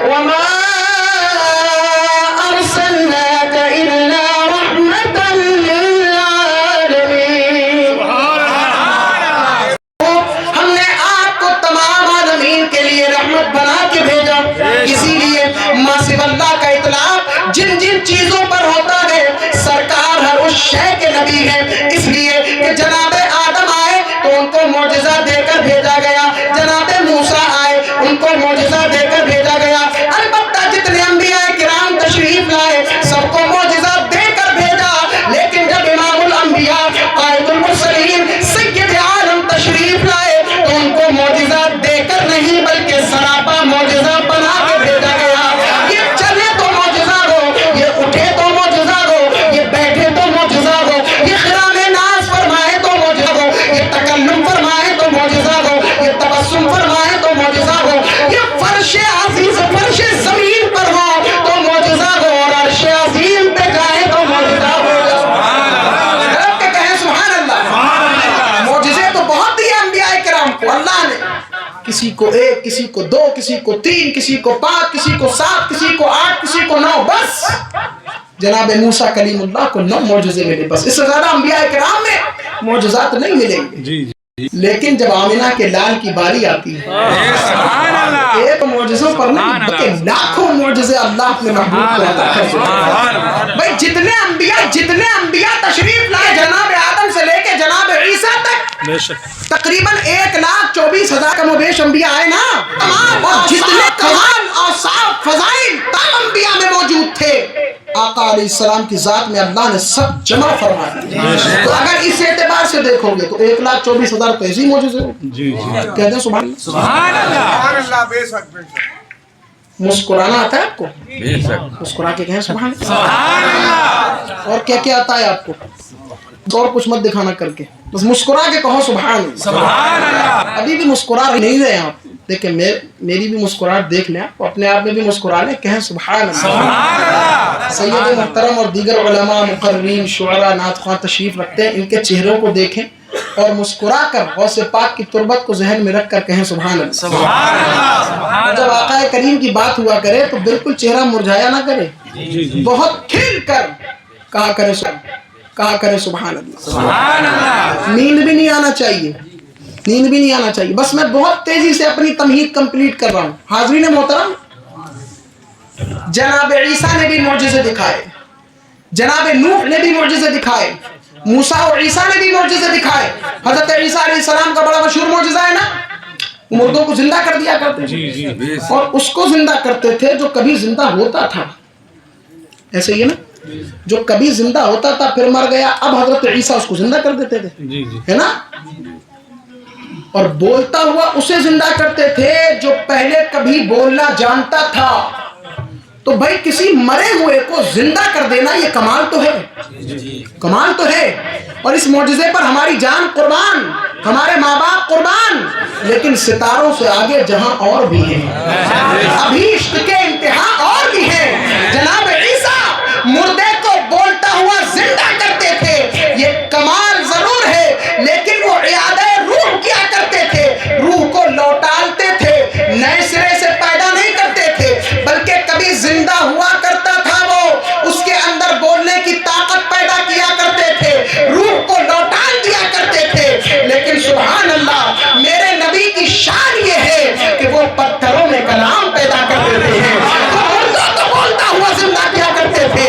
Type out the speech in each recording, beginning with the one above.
وما ارسلناك الا رحمة للعالمین. ہم نے آپ کو تمام عالمین کے لیے رحمت بنا کے بھیجا. اسی لیے ما سوى اللہ کا اطلاق جن جن چیزوں پر ہوتا ہے سرکار ہر اس شے کے نبی ہیں. اس لیے کہ جناب آدم آئے تو ان کو معجزہ دے کر بھیجا گیا, جناب موسیٰ آئے ان کو معجزہ دے کر بھیجا گیا. البتہ جتنے انبیاء کرام تشریف لائے سب کو معجزہ دے کر بھیجا, لیکن جب امام الانبیاء قائد المرسلین سید عالم تشریف لائے تو ان کو معجزہ دے کر نہیں بلکہ سراپا معجزہ بنا کے بھیجا گیا. یہ چلے تو معجزہ ہو, یہ اٹھے تو معجزہ ہو, یہ بیٹھے تو معجزہ ہو, یہ خرام ناز فرمائے تو معجزہ ہو, یہ تکلم فرمائے تو معجزہ ہو, یہ تبسم فرمائے تو معجزہ ہو, یہ فرش عزیز فرش زمین پر ہو تو معجزہ ہو, اور عرش عظیم پہ جائے تو معجزہ ہو. رب کے کہیں سبحان اللہ. معجزے تو بہت دیے انبیاء کرام کو اللہ نے, کسی کو 1, کسی کو 2, کسی کو 3, کسی کو 5, کسی کو 7, کسی کو 8, کسی کو 9, بس جناب موسیٰ کلیم اللہ کو 9 معجزے ملے. بس اس سے زیادہ انبیاء کرام میں معجزات نہیں ملیں گے. لیکن جب آمنہ کے لال کی باری آتی ہے ایک معجزوں پر نہیں بلکہ لاکھوں معجزے اللہ اپنے محبوب کو عطا کرتے ہیں. بھائی جتنے انبیاء تشریف لائے جناب آدم سے لے کے جناب عیسیٰ تک تقریباً 1,24,000 کم و بیش انبیاء آئے نا, اور جتنے کمال اوصاف فضائل تمام انبیاء میں موجود تھے آقا علیہ السلام کی ذات میں اللہ نے سب جمع فرما دیا. تو اگر اس اعتبار سے دیکھو گے تو 1,24,000 تو ایسی معجزے ہو. کہتے ہیں سبحان اللہ. بے شک. مسکرانا آتا ہے آپ کو؟ مسکرا کے کہیں سبحان اللہ. اور کیا کیا آتا ہے آپ کو؟ اور کچھ مت دکھانا کر کے, بس مسکرا کے کہو سبحان اللہ. ابھی بھی مسکرا نہیں رہے آپ, دیکھیں میری بھی مسکراہٹ دیکھ لیں, آپ اپنے آپ میں بھی مسکرا لیں, کہیں سبحان اللہ. سید محترم اور دیگر علماء مقررین شعراء نعت خواں تشریف رکھتے ہیں, ان کے چہروں کو دیکھیں اور مسکرا کر غوث پاک کی تربت کو ذہن میں رکھ کر کہیں سبحان اللہ. جب آقا کریم کی بات ہوا کرے تو بالکل چہرہ مرجھایا نہ کرے, بہت کھل کر کہا کرے سبحان اللہ. نیند بھی نہیں آنا چاہیے, بس میں بہت تیزی سے اپنی تمہید کمپلیٹ کر رہا ہوں. حاضرین محترم, جناب عیسیٰ نے بھی معجزے دکھائے, جناب نوح نے بھی معجزے دکھائے, موسیٰ اور عیسیٰ نے بھی معجزے دکھائے. حضرت عیسیٰ علیہ السلام کا بڑا مشہور معجزہ ہے نا, مردوں کو زندہ کر دیا کرتے تھے, اور اس کو زندہ کرتے تھے جو کبھی زندہ ہوتا تھا. ایسے ہی ہے نا, جو کبھی زندہ ہوتا تھا پھر مر گیا, اب حضرت عیسیٰ اس کو زندہ کر دیتے تھے, ہے نا. اور بولتا ہوا اسے زندہ کرتے تھے جو پہلے کبھی بولنا جانتا تھا. تو بھائی کسی مرے ہوئے کو زندہ کر دینا یہ کمال تو ہے, کمال تو ہے. اور اس معجزے پر ہماری جان قربان, ہمارے ماں باپ قربان, لیکن ستاروں سے آگے جہاں اور بھی ہیں, ابھی عشق کے انتہا اور بھی ہیں. جناب عیسیٰ مردے کو بولتا ہوا زندہ کرتے تھے, یہ کمال ضرور ہے, لیکن وہ اعادہ روح کیا کرتے تھے, روح کو لوٹالتے تھے, نئے سرے سے پیدا نہیں کرتے تھے, بلکہ کبھی زندہ ہوا کرتا تھا وہ, اس کے اندر بولنے کی طاقت پیدا کیا کرتے تھے, روح کو لوٹال دیا کرتے تھے. لیکن سبحان اللہ, میرے نبی کی شان یہ ہے کہ وہ پتھروں میں کلام پیدا کر دیتے ہیں, وہ مردوں کو بولتا ہوا زندہ کیا کرتے تھے,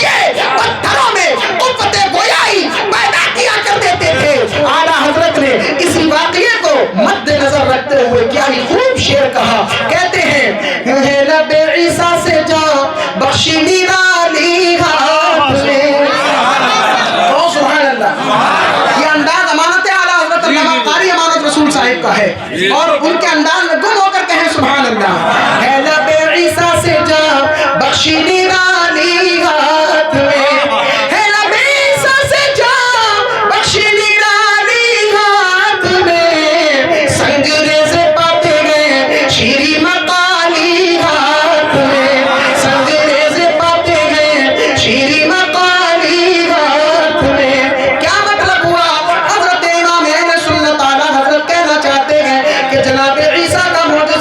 یہ پتھروں میں قوت گویائی پیدا کیا کر دیتے تھے. اعلیٰ حضرت نے اسی واقعے کو مد نظر رکھتے ہوئے کیا ہی خوب شعر کہا. کہتے ہیں لب عیسیٰ سے جا بخشی نرالی ہاتھ میں. سبحان اللہ. یہ انداز امانت اعلیٰ حضرت علامہ قاری امانت رسول صاحب کا ہے, اور ان کے انداز میں گم ہو کر کہیں سبحان اللہ. ہے لب عیسیٰ سے جا بخشی نرالی ہاتھ میں, ہے لب عیسیٰ سے جا بخشی نرالی ہاتھ میں, سنگریز پاتے گئے شیری مقالی ہاتھ میں, سنگریز پاتے گئے شیری مقالی ہاتھ میں. کیا مطلب ہوا؟ حضرت امام اہل سنت اعلیٰ حضرت کہنا چاہتے ہیں کہ جناب عیسیٰ کا معجزہ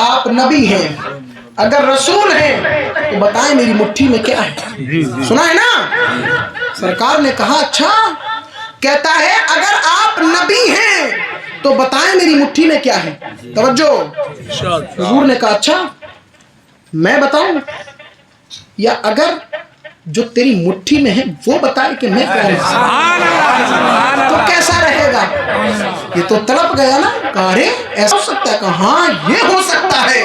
آپ نبی ہیں, اگر رسول ہیں تو بتائیں میری مٹھی میں کیا ہے. سنا ہے نا, سرکار نے کہا اچھا, کہتا ہے اگر آپ نبی ہیں تو بتائیں میری مٹھی میں کیا ہے. توجہ, حضور نے کہا اچھا میں بتاؤں, یا اگر جو تیری مٹھی میں ہے وہ بتائے کہ میں کون ہوں, تو کیسا رہے گا. یہ تو تڑپ گیا نا, کہا ارے ایسا ہو سکتا ہے, کہا ہاں یہ ہو سکتا ہے.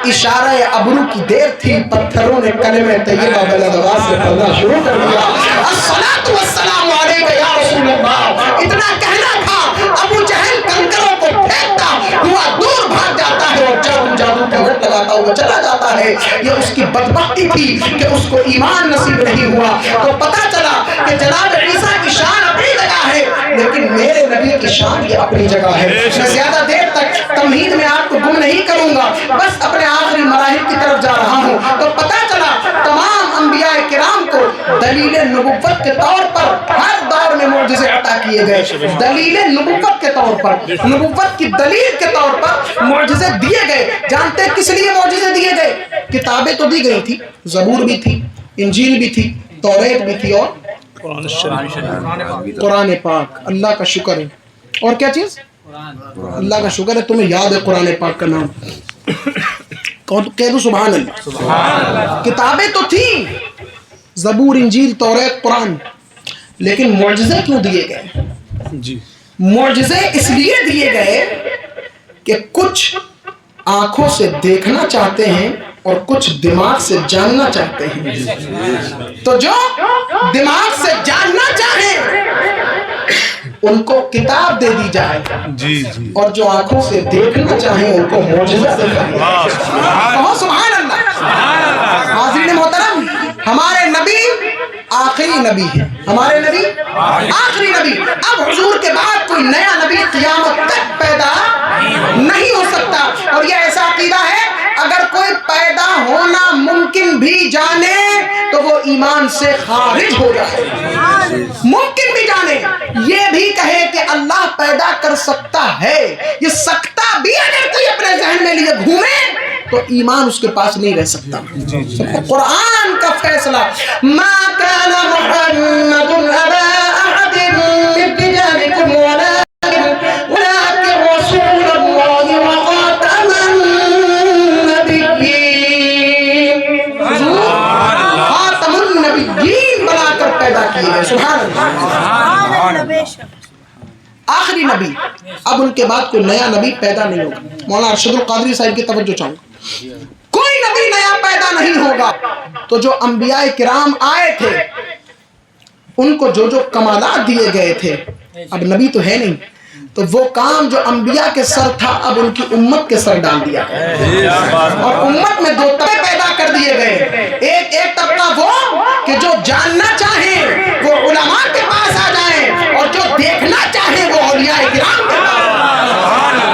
اشارہ ابرو کی دیر تھی, پتھروں نے کلمہ طیبہ بلدغاز سے پڑھنا شروع کر دیا. الصلاۃ والسلام علیک یا رسول اللہ, اتنا کہنا تھا ابو جہل کنکروں کو پھینکتا ہوا دور بھاگ جاتا ہے اور جادو کا گھٹ لگاتا ہوا چلا جاتا ہے. یہ اس کی بدبختی تھی کہ اس کو ایمان نصیب نہیں ہوا. تو پتا چلا کہ جناب عیسیٰ کی شان اپنی جگہ ہے, لیکن میرے نبی کی شان یہ اپنی جگہ ہے. میں زیادہ دیر تک تمہید میں آپ کو گم نہیں کروں گا, بس اپنے آخری مراحل کی طرف جا رہا ہوں. تو پتا چلا تمام انبیاء کرام کو دلیل نبوت کے طور پر ہر دور میں معجزے عطا کیے گئے. دلیل نبوت کے طور پر, نبوت کی دلیل کے طور پر معجزے دیے گئے. جانتے ہیں کس لیے معجزے دیے گئے؟ کتابیں تو دی گئی تھی, زبور بھی تھی, انجیل بھی تھی, توریت بھی تھی, اور قرآن پاک. اللہ کا شکر ہے. اور کیا چیز؟ اللہ کا شکر ہے تمہیں یاد ہے قرآن پاک کا نام. کہہ دو سبحان اللہ. کتابیں تو تھیں, زبور, انجیل, توریت, قرآن, لیکن معجزے کیوں دیے گئے؟ معجزے اس لیے دیے گئے کہ کچھ آنکھوں سے دیکھنا چاہتے ہیں اور کچھ دماغ سے جاننا چاہتے ہیں. تو جو دماغ سے جاننا چاہیں ان کو کتاب دے دی جائے, اور جو آنکھوں سے دیکھنا چاہیں ان کو معجزہ دکھایا جائے. کہو سبحان اللہ. حاضرین محترم, ہمارے نبی آخری نبی ہے, ہمارے نبی آخری نبی. اب حضور کے بعد کوئی نیا نبی قیامت تک پیدا نہیں ہو سکتا. اور یہ ایسا عقیدہ ہے اگر کوئی پیدا ہونا ممکن بھی جانے تو وہ ایمان سے خارج ہو جائے. ممکن بھی جانے, یہ بھی کہے کہ اللہ پیدا کر سکتا ہے, یہ سکتا بھی اگر کوئی اپنے ذہن میں لیے گھومے تو ایمان اس کے پاس نہیں رہ سکتا. قرآن کا فیصلہ, ما کان محمد ابا احد من رجالکم ولکن رسول اللہ وخاتم النبیین. حضور خاتم النبیین بنا کر پیدا کیے گئے. سبحان اللہ. آخری نبی. اب ان کے بعد کوئی نیا نبی پیدا نہیں ہوگا. مولانا ارشد القادری صاحب کی توجہ چاہوں گا, کوئی نبی نیا پیدا نہیں ہوگا. تو جو انبیاء کرام آئے تھے ان کو جو جو کمالات دیے گئے تھے, اب نبی تو ہے نہیں, تو وہ کام جو انبیاء کے سر تھا اب ان کی امت کے سر ڈال دیا. اور امت میں دو طبقے پیدا کر دیے گئے. ایک طبقہ وہ کہ جو جاننا چاہیں وہ علماء کے پاس آ جائیں, اور جو دیکھنا چاہیں وہ اولیاء کرام کے پاس.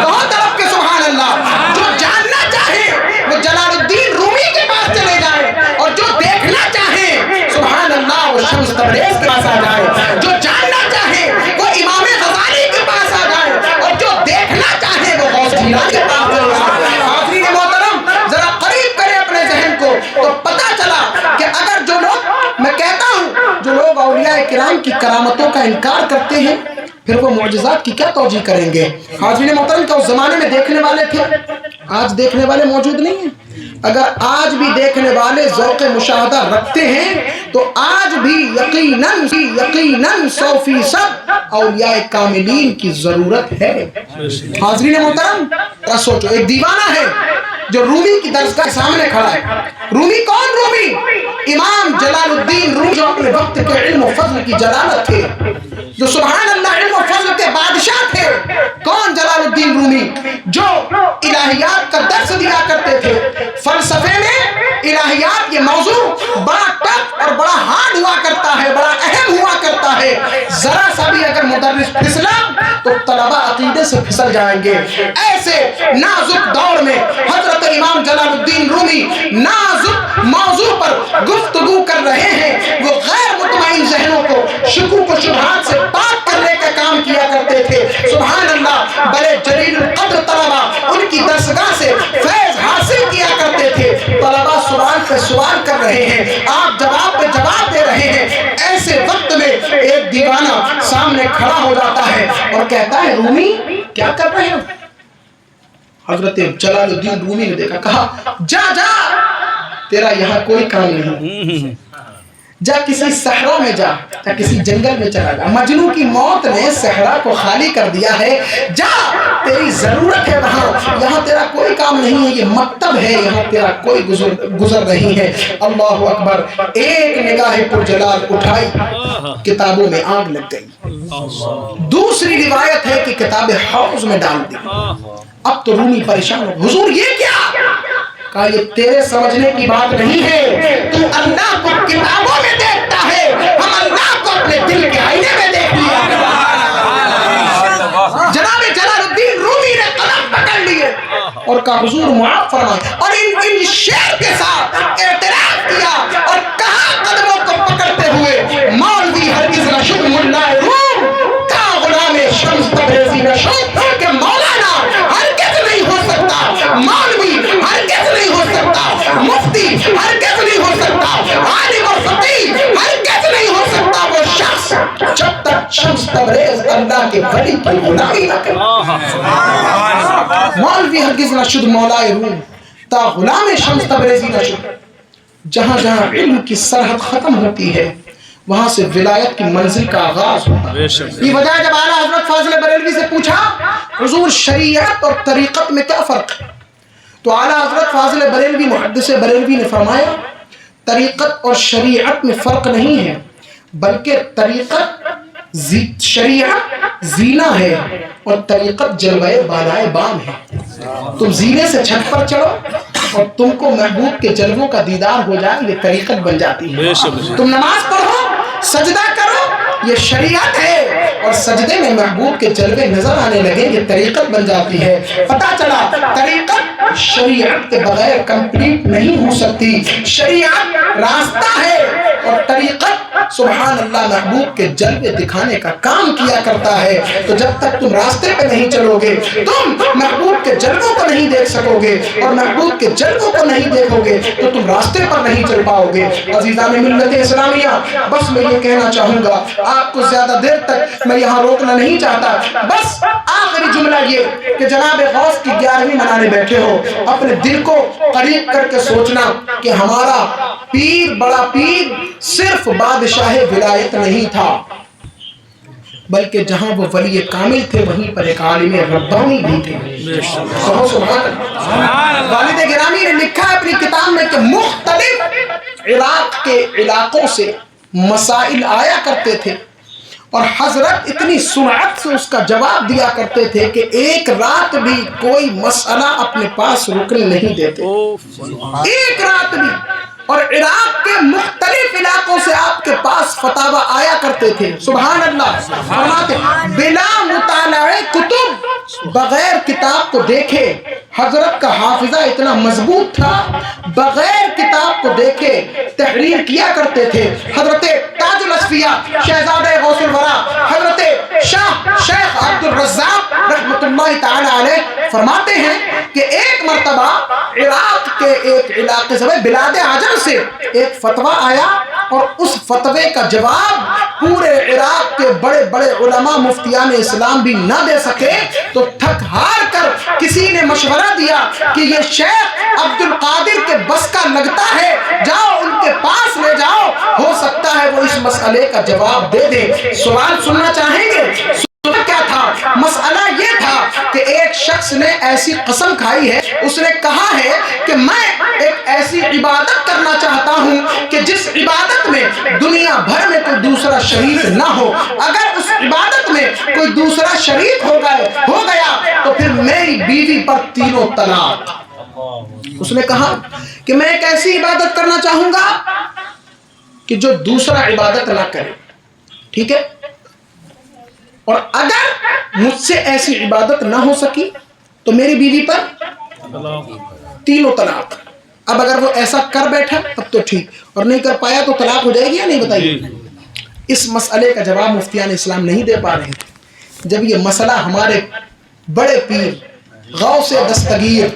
بہت طرف کے سبحان اللہ. جو جاننا چاہیں وہ جلال الدین رومی کے پاس چلے جائیں, اور جو دیکھنا چاہیں سبحان اللہ وہ شمس تبریز کے پاس آ جائیں. جو جاننا چاہیں وہ امام غزالی کے پاس آ جائیں, اور جو دیکھنا چاہیں وہ غوث جیلانی کے پاس آ جائیں. حاضرین محترم, ذرا قریب کریں اپنے ذہن کو تو پتہ چلا کہ اگر جو لوگ, میں کہتا ہوں جو لوگ اولیاء کرام کی کرامتوں کا انکار کرتے ہیں پھر وہ معجزات کی کیا توجیہ کریں گے؟ حاضرین محترم, کا اس زمانے میں دیکھنے والے تھے, آج دیکھنے والے موجود نہیں ہیں. اگر آج بھی دیکھنے والے ذوق مشاہدہ رکھتے ہیں تو آج بھی یقیناً 100% اولیاء کاملین کی ضرورت ہے. حاضرین محترم, سوچو, ایک دیوانہ ہے جو رومی کی درسگاہ کے سامنے کھڑا ہے. رومی کون؟ رومی امام جلال الدین رومی, جو اپنے وقت کے علم و فضل کی جلالت تھے, جو سبحان اللہ علم و فضل کے بادشاہ تھے. کون؟ جلال الدین رومی, جو الہیات کا درس دیا کرتے تھے. فلسفے میں الہیات یہ موضوع بڑا ٹف اور بڑا ہارڈ ہوا کرتا ہے, بڑا اہم ہوا کرتا ہے. ذرا سا بھی اگر مدرس پھسلا تو طلبہ عقیدے سے پھسل جائیں گے. ایسے نازک دور میں حضرت امام جلال الدین رومی نازک موضوع پر گفتگو کر رہے ہیں. وہ غیر مطمئن ذہنوں کو شکوک و شبہات سے پاک کرنے کا کام کیا کرتے تھے. سبحان اللہ. بڑے جلیل القدر طلبہ ان کی درسگاہ سے فیض حاصل طلبا سوال پہ سوال کر رہے ہیں، آپ جواب پہ جواب دے رہے ہیں، ایسے وقت میں ایک دیوانہ سامنے کھڑا ہو جاتا ہے اور کہتا ہے رومی کیا کر رہے ہو؟ حضرت جلال الدین رومی نے دیکھا، کہا جا جا، تیرا یہاں کوئی کام نہیں، جا کسی صحرا میں جا، یا کسی جنگل میں چلا جا، مجنوں کی موت نے صحرا کو خالی کر دیا ہے، جا تیری ضرورت ہے وہاں، یہاں تیرا کوئی کام نہیں ہے، یہ مکتب ہے، یہاں تیرا کوئی گزر نہیں ہے۔ اللہ اکبر، ایک نگاہ پر جلال اٹھائی، کتابوں میں آگ لگ گئی۔ دوسری روایت ہے کہ کتابیں حوض میں ڈال دی۔ اب تو رومی پریشان ہو، حضور یہ کیا؟ کہا یہ تیرے سمجھنے کی بات نہیں ہے، تو اللہ کو کتابوں میں دیکھتا ہے، ہم اللہ کو اپنے دل کے آئینے میں دیکھ لیا۔ جناب جلال الدین رومی نے قلم پکڑ لیے اور کہا حضور معاف فرمائیں، اور ان شعر کے ساتھ اعتراف کیا اور کہا قدموں کو پکڑتے ہوئے، مولوی ہرگز نہ شد ملا روم کا غلام شمس تبریزی نہ شد، کہ مولانا ہرگز نہیں ہو سکتا، مولوی ہرگز نہیں ہو سکتا، مفتی ہرگز نہیں ہو سکتا، عالم اور فقیہ ہرگز نہیں ہو سکتا وہ شخص جب تک شمس تبریز اللہ کے ولی کی غلامی نہ کرے۔ مولوی ہرگز نہ شد مولائے روم تا غلام شمس تبریزی نہ شد۔ جہاں جہاں علم کی سرحد ختم ہوتی ہے وہاں سے ولایت کی منزل کا آغاز ہوتا ہے۔ یہ وجہ ہے جب اعلیٰ حضرت فاضل بریلوی سے پوچھا حضور شریعت اور طریقت میں کیا فرق ہے، تو اعلیٰ حضرت فاضل بریلوی محدث بریلوی نے فرمایا طریقت اور شریعت میں فرق نہیں ہے، بلکہ طریقت شریعت زینہ ہے اور طریقت جلوہ بالائے بام ہے۔ تم زینے سے چھت پر چڑھو اور تم کو محبوب کے جلووں کا دیدار ہو جائے، یہ طریقت بن جاتی ہے۔ تم نماز پڑھو، سجدہ کرو، یہ شریعت ہے، اور سجدے میں محبوب کے جلوے نظر آنے لگے، یہ طریقت بن جاتی ہے۔ پتہ چلا طریقت شریعت کے بغیر کمپلیٹ نہیں ہو سکتی، شریعت راستہ ہے اور طریقت سبحان اللہ محبوب کے جلوے دکھانے کا کام کیا کرتا ہے۔ تو جب تک تم راستے پہ نہیں چلو گے تم محبوب کے جلووں کو نہیں دیکھ سکو گے، اور محبوب کے جلووں کو نہیں دیکھو گے تو تم راستے پر نہیں چل پاؤ گے۔ عزیزان ملت اسلامیہ، بس میں یہ کہنا چاہوں گا، آپ کو زیادہ دیر تک میں یہاں روکنا نہیں چاہتا، بس آخری جملہ یہ کہ جناب غوث کی 11ویں منانے بیٹھے ہو، اپنے دل کو قریب کر کے سوچنا کہ ہمارا پیر بڑا پیر صرف بادشاہ ولایت نہیں تھا، بلکہ جہاں وہ ولی کامل تھے وہیں پر ایک عالم ربانی بھی تھے۔ والد گرامی نے لکھا ہے اپنی کتاب میں کہ مختلف عراق کے علاقوں سے مسائل آیا کرتے تھے اور حضرت اتنی سرعت سے اس کا جواب دیا کرتے تھے کہ ایک رات بھی کوئی مسئلہ اپنے پاس رکنے نہیں دیتے، ایک رات بھی۔ اور عراق کے مختلف علاقوں سے آپ کے پاس فتاوی آیا کرتے تھے، سبحان اللہ، فرماتے بلا مطالعہ کتب، بغیر کتاب کو دیکھے، حضرت کا حافظہ اتنا مضبوط تھا، بغیر کتاب کو دیکھے تحریر کیا کرتے تھے۔ حضرت تاج الاصفیاء شہزادہ غوث الورا حضرت شیخ عبد الرزاق رحمۃ اللہ تعالی علیہ فرماتے ہیں کہ ایک مرتبہ عراق کے ایک علاقے سے بلاد عجم سے ایک فتویٰ آیا اور اس فتوے کا جواب پورے عراق کے بڑے بڑے علماء مفتیان اسلام بھی نہ دے سکے، تو تھک ہار کر کسی نے مشورہ دیا کہ یہ شیخ عبد القادر کے بس کا لگتا ہے، جاؤ ان کے پاس لے جاؤ، ہو سکتا ہے وہ اس مسئلے کا جواب دے دے۔ سوال سننا چاہیں گے؟ کیا تھا مسئلہ؟ یہ تھا کہ ایک شخص نے ایسی قسم کھائی ہے، اس نے کہا ہے کہ میں ایک ایسی عبادت کرنا چاہتا ہوں کہ جس عبادت میں دنیا بھر میں کوئی دوسرا شریک نہ ہو، اگر اس عبادت میں کوئی دوسرا شریک ہو گیا تو پھر میری بیوی پر تینوں طلاق۔ اس نے کہا کہ میں ایک ایسی عبادت کرنا چاہوں گا کہ جو دوسرا عبادت نہ کرے، ٹھیک ہے، اور اگر مجھ سے ایسی عبادت نہ ہو سکی تو میری بیوی پر تینوں طلاق۔ اب اگر وہ ایسا کر بیٹھا تب تو ٹھیک، اور نہیں کر پایا تو طلاق ہو جائے گی یا نہیں، بتائیے۔ اس مسئلے کا جواب مفتیان اسلام نہیں دے پا رہے تھے۔ جب یہ مسئلہ ہمارے بڑے پیر غوث دستگیر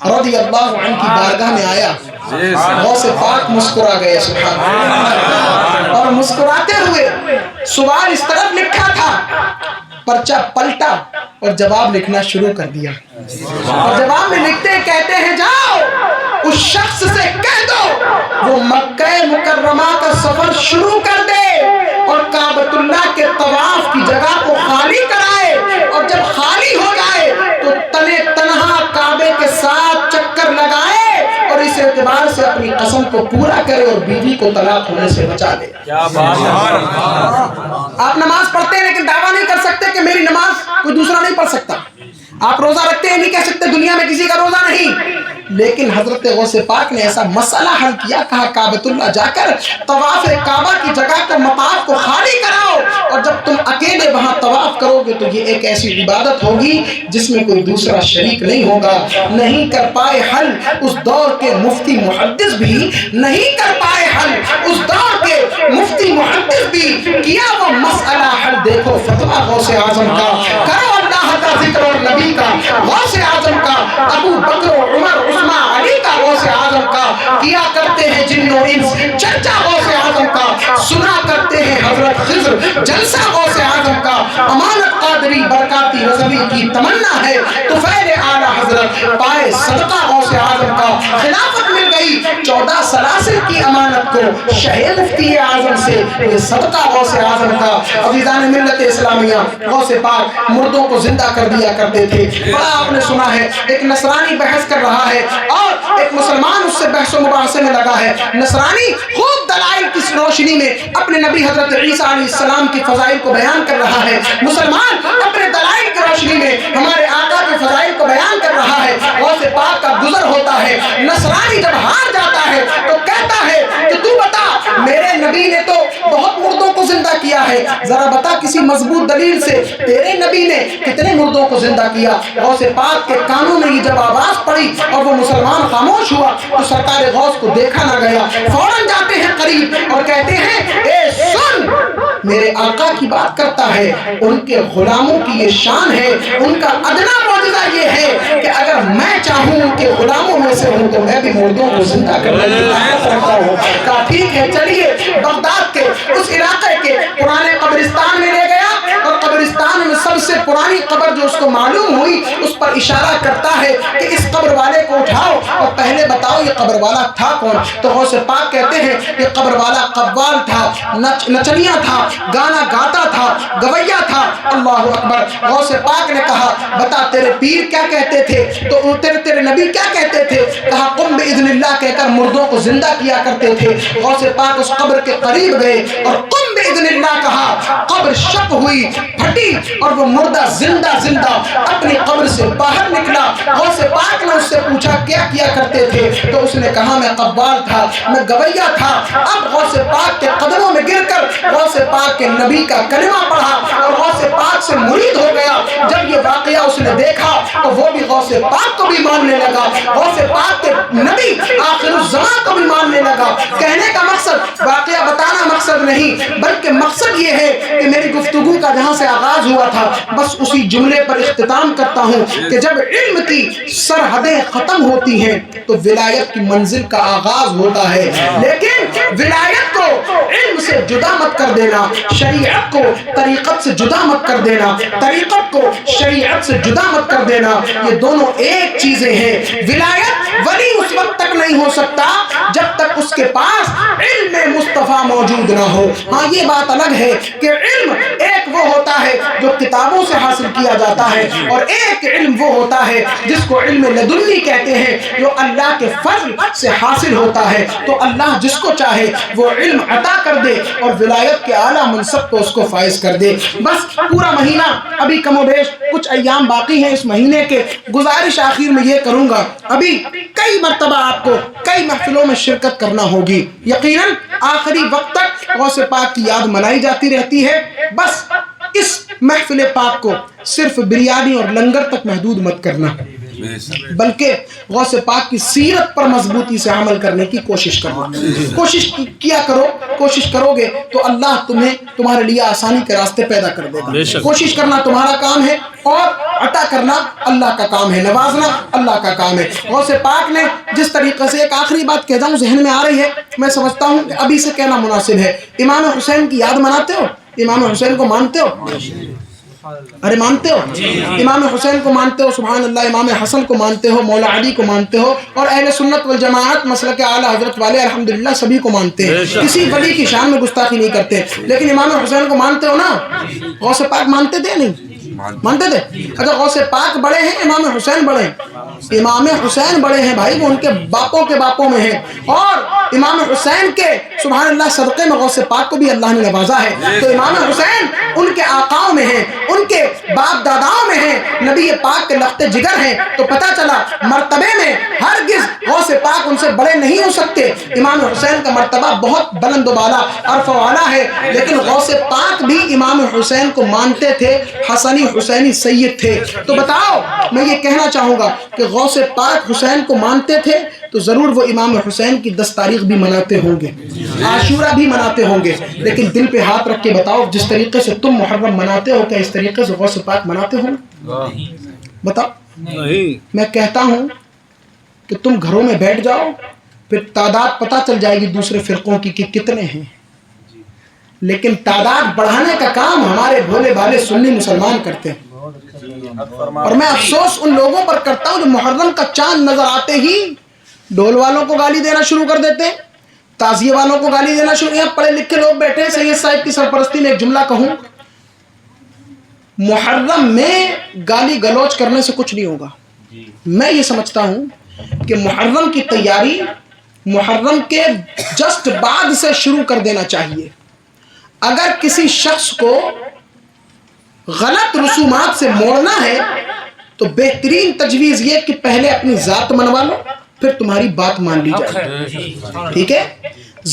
رضی اللہ عنہ کی بارگاہ میں آیا غوث پاک مسکرا گئے سبحان اللہ، اور مسکراتے ہوئے سوال اس طرف لکھا تھا، پرچہ پلٹا اور جواب لکھنا شروع کر دیا، اور جواب میں لکھتے کہتے ہیں جاؤ اس شخص سے کہہ دو وہ مکہ مکرمہ کا سفر شروع کر دے اور کعبۃ اللہ کے طواف کی جگہ کو خالی کرائے، اور جب خالی ہو جائے تو تنے تنہا کعبے کے ساتھ چکر لگائے اور اس اعتبار سے اپنی قسم کو پورا کرے اور بیوی کو طلاق ہونے سے بچا لے۔ آپ نماز پڑھتے ہیں لیکن دعویٰ نہیں کر سکتے کہ میری نماز کوئی دوسرا نہیں پڑھ سکتا، آپ روزہ رکھتے ہیں نہیں کہہ سکتے دنیا میں کسی کا روزہ نہیں، لیکن حضرت غوث پاک نے ایسا مسئلہ حل کیا، کہا کعبۃ اللہ جا کر طواف کعبہ کی جگہ کو مطاف کو خالی کراؤ، اور جب تم اکیلے وہاں طواف کرو گے تو یہ ایک ایسی عبادت ہوگی جس میں کوئی دوسرا شریک نہیں ہوگا۔ نہیں کر پائے حل اس دور کے مفتی محدث بھی، نہیں کر پائے حل اس دور کے مفتی محدث بھی، کیا وہ مسئلہ حل، دیکھو فتویٰ غوث اعظم کا، کرو اللہ کا ذکر اور نبی کا، غوث اعظم کا، ابو بکر و عمر عثمان علی کا، غوث اعظم کا، کیا کرتے ہیں جن و انس چرچا غوث اعظم کا، سنا کرتے ہیں حضرت خضر جلسہ غوث اعظم کا، امانت قادری برکاتی رضوی کی تمنا ہے تو فیض اعلیٰ حضرت پائے صدقہ غوث اعظم کا، خلافت مل گئی 14 سلاسل کی امانت کو شہ مفتی اعظم سے، یہ صدقہ غوث اعظم کا۔ عزیزان ملت اسلامیہ، غوث پاک مردوں کو زندہ کر دیا کرتے تھے۔ بڑا آپ نے سنا ہے ایک نصرانی بحث کر رہا ہے اور ایک مسلمان اس سے بحث و مباحثے میں لگا ہے، نصرانی خوب دلائل کی روشنی میں اپنے نبی حضرت عیسیٰ علیہ السلام کی فضائل کو بیان کر رہا ہے، مسلمان اپنے دلائل کی روشنی میں ہمارے آقا کے فضائل کو بیان کر رہا ہے، غوث پاک کا گزر ہوتا ہے، نصرانی جب ہار جاتا ہے تو کہتا ہے کہ تو بتا میرے نبی نے تو بہت مردوں کو زندہ کیا ہے، ذرا بتا کسی مضبوط دلیل سے تیرے نبی نے کتنے مردوں کو زندہ کیا۔ غوث پاک کے کانوں میں یہ جب آواز پڑی اور وہ مسلمان خاموش ہوا تو سرکار غوث کو دیکھا نہ گیا، فوراً جاتے ہیں قریب اور کہتے ہیں اے سن، میرے آقا کی بات کرتا ہے، ان کے غلاموں کی یہ شان ہے، ان کا ادنا معجزہ یہ ہے کہ اگر میں چاہوں کہ غلاموں میں سے ہوں تو میں بھی مردوں کو زندہ کرنے کی طاقت رکھتا ہوں۔ کہا ٹھیک ہے چلیے بغداد کے اس علاقے کے پرانے قبرستان میں لے گیا، اور قبرستان میں سب سے پرانی قبر جو اس کو معلوم ہوئی اس پر اشارہ کرتا ہے کہ اس قبر والے کو اٹھاؤ اور پہلے بتاؤ یہ قبر والا تھا کون۔ تو غوث پاک کہتے ہیں کہ قبر والا قوال تھا، نچنیاں تھا، گانا گاتا تھا، گویا تھا۔ اللہ اکبر۔ غوث پاک نے کہا بتا تیرے پیر کیا کہتے تھے، تو تیرے نبی کیا کہتے تھے، کہا قم باذن اللہ کہہ کر مردوں کو زندہ کیا کرتے تھے۔ غوث پاک اس قبر کے قریب گئے اور قم باذن اللہ کہا، قبر شق ہوئی، پھٹی اور وہ مردہ زندہ اپنی قبر سے باہر نکلا۔ غوث پاک نے اس سے پوچھا کیا کیا کرتے تھے، تو اس نے کہا میں قوال تھا، میں گویا تھا۔ اب غوث پاک کے قدموں میں گر کر غوث پاک کے نبی کا کلمہ پڑھا اور غوث پاک سے مرید ہو گیا۔ جب یہ واقعہ اس نے دیکھا تو وہ بھی غوث پاک کو بھی ماننے لگا، غوث پاک کے نبی آخر الزمان کو بھی ماننے لگا۔ کہنے کا مقصد واقعہ بتانا مقصد نہیں، بلکہ مقصد یہ ہے کہ میری گفتگو کا جہاں سے آغاز ہوا تھا بس اسی جملے پر اختتام کرتا ہوں کہ جب علم کی سرحدیں ختم ہوتی ہیں تو ولایت کی منزل کا آغاز ہوتا ہے، لیکن ولایت کو علم سے جدا مت کر دینا، شریعت کو طریقت سے جدا مت کر دینا، طریقت کو شریعت سے جدا مت کر دینا، یہ دونوں ایک چیزیں ہیں۔ ولایت ولی اس وقت تک نہیں ہو سکتا جب تک اس کے پاس علم مصطفیٰ موجود نہ ہو۔ ہاں یہ بات الگ ہے کہ علم ایک وہ ہوتا ہے جو کتابوں سے حاصل کیا جاتا ہے، اور ایک علم وہ ہوتا ہے جس کو علم لدنی کہتے ہیں، جو اللہ کے فضل سے حاصل ہوتا ہے۔ تو اللہ جس کو چاہے وہ علم عطا کر دے اور ولایت کے اعلیٰ منصب کو اس کو فائز کر دے۔ بس پورا مہینہ ابھی کم و بیش کچھ ایام باقی ہیں اس مہینے کے، گزارش آخر میں یہ کروں گا، ابھی کئی مرتبہ آپ کو کئی محفلوں میں شرکت کرنا ہوگی، یقیناً آخری وقت تک غوث پاک کی یاد منائی جاتی رہتی ہے۔ بس اس محفل پاک کو صرف بریانی اور لنگر تک محدود مت کرنا، بلکہ غوث پاک کی سیرت پر مضبوطی سے عمل کرنے کی کوشش کرو. کوشش کیا کرو. کوشش کرو گے تو اللہ تمہارے لیے آسانی کے راستے پیدا کر دے گا. کوشش کرنا تمہارا کام ہے اور عطا کرنا اللہ کا کام ہے, نوازنا اللہ کا کام ہے. غوث پاک نے جس طریقے سے, ایک آخری بات کہتا ہوں, ذہن میں آ رہی ہے, میں سمجھتا ہوں کہ ابھی سے کہنا مناسب ہے. امام حسین کی یاد مناتے ہو؟ امام حسین کو مانتے ہو؟ ارے مانتے ہو؟ امام حسین کو مانتے ہو؟ سبحان اللہ. امام حسن کو مانتے ہو, مولا علی کو مانتے ہو, اور اہل سنت والجماعت مسلک اعلیٰ حضرت والے الحمدللہ سبھی کو مانتے ہیں. کسی ولی کی شان میں گستاخی نہیں کرتے. لیکن امام حسین کو مانتے ہو نا؟ غوث پاک مانتے تھے نہیں؟ مانتے تھے. اگر غوث پاک بڑے ہیں, امام حسین بڑے ہیں. امام حسین بڑے ہیں بھائی, وہ ان کے باپوں میں ہیں, اور امام حسین کے سبحان اللہ صدقے میں غوث پاک کو بھی اللہ نے نوازا ہے. تو امام حسین ان کے آقاؤں میں ہیں, ان کے باپ داداؤں میں ہیں, نبی پاک کے لخت جگر ہیں. تو پتہ چلا مرتبے میں ہرگز غوث پاک ان سے بڑے نہیں ہو سکتے. امام حسین کا مرتبہ بہت بلند و بالا, عرف و اعلیٰ ہے. لیکن غوث پاک بھی امام حسین کو مانتے تھے, حسنی حسینی سید تھے. تو بتاؤ, میں یہ کہنا چاہوں گا کہ غوث پاک حسین کو مانتے تھے تو ضرور وہ امام حسین کی 10 تاریخ بھی مناتے ہوں گے, عاشورہ بھی مناتے ہوں گے. لیکن دل پہ ہاتھ رکھ کے بتاؤ, جس طریقے سے تم محرم مناتے ہو, کیا اس طریقے سے غوث پاک مناتے ہو؟ بتاؤ. میں کہتا ہوں کہ تم گھروں میں بیٹھ جاؤ, پھر تعداد پتہ چل جائے گی دوسرے فرقوں کی کہ کتنے ہیں. لیکن تعداد بڑھانے کا کام ہمارے بھولے بھالے سنی مسلمان کرتے ہیں. اور میں افسوس ان لوگوں پر کرتا ہوں جو محرم کا چاند نظر آتے ہی ڈھول والوں کو گالی دینا شروع کر دیتے ہیں, تعزیے والوں کو گالی دینا شروع. یہاں پڑھے لکھے لوگ بیٹھے ہیں, سید صاحب کی سرپرستی میں ایک جملہ کہوں, محرم میں گالی گلوچ کرنے سے کچھ نہیں ہوگا. میں یہ سمجھتا ہوں کہ محرم کی تیاری محرم کے جسٹ بعد سے شروع کر دینا چاہیے. اگر کسی شخص کو غلط رسومات سے موڑنا ہے تو بہترین تجویز یہ کہ پہلے اپنی ذات منوا لو, پھر تمہاری بات مان لی جائے. ٹھیک ہے,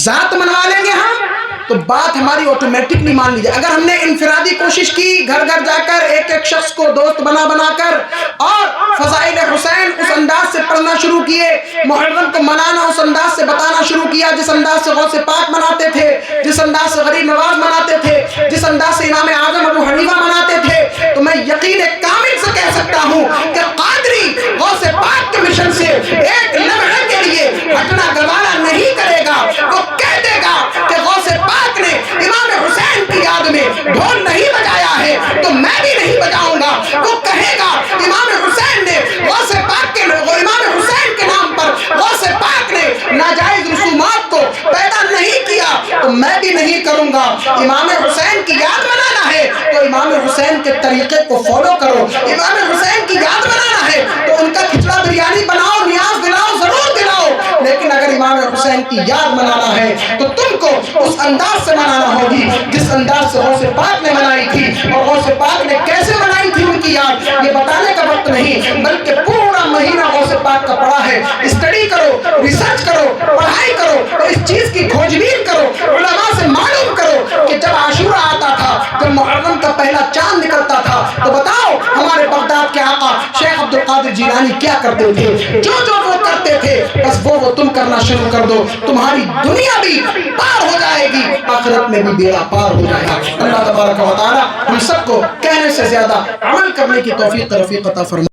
ذات منوا لیں گے ہم تو بات ہماری آٹومیٹکلی مان لی جائے. اگر ہم نے انفرادی کوشش کی, گھر گھر جا کر ایک ایک شخص کو دوست بنا کر اور فضائل حسین اس انداز سے پڑھنا شروع کیے, محرم کو منانا اس انداز سے بتانا شروع کیا جس انداز سے غوث پاک مناتے تھے, جس انداز سے غریب نواز مناتے تھے, جس انداز سے امام اعظم ابو حنیفہ مناتے تھے, تو میں یقین کامل سے کہہ سکتا ہوں کہ قادری غوث پاک کے مشن سے ایک لمحے کے لیے ہٹنا گوارا نہیں کرے گا. وہ کہہ دے گا کہ غوث پاک نے امام حسین کی یاد میں ڈھول نہیں بجایا ہے تو میں بھی نہیں بجاؤں گا. وہ کہے گا امام حسین نے غوث پاک کے امام حسین کے نام پر غوث پاک نے ناجائز رسومات کو پیدا نہیں کیا تو میں بھی نہیں کروں گا. امام حسین کی یاد منانا ہے تو امام حسین کے طریقے کو فالو کرو. امام حسین کی یاد منانا ہے تو ان کا کھچڑا بریانی بناؤ, نیاز دلاؤ, ضرور دلاؤ. لیکن اگر امام حسین کی یاد منانا ہے تو تم کو اس انداز سے منانا ہوگی جس انداز سے غوث پاک نے منائی تھی. اور غوث پاک نے کیسے منائی تھی ان کی یاد, یہ بتانے کا وقت نہیں, بلکہ پورا مہینہ غوث پاک کا پڑا ہے. اسٹڈی کرو, ریسرچ کرو, پڑھائی کرو, اور اس چیز کی کھوجبین کرو, علماء سے معلوم کرو کہ جب عاشورہ آتا تھا, جب محرم کا پہلا چاند نکلتا تھا, تو بتاؤ ہمارے بغداد کے آقا شیخ عبد القادر جیلانی کیا کرتے تھے. جو وہ کرتے تھے بس وہ تم کرنا شروع کر دو, تمہاری دنیا بھی پار ہو جائے گی, آخرت میں بھی بیڑا پار ہو جائے گا. اللہ تبارک و تعالی ہم سب کو کہنے سے زیادہ عمل کرنے کی توفیق رفیق عطا فرمائے.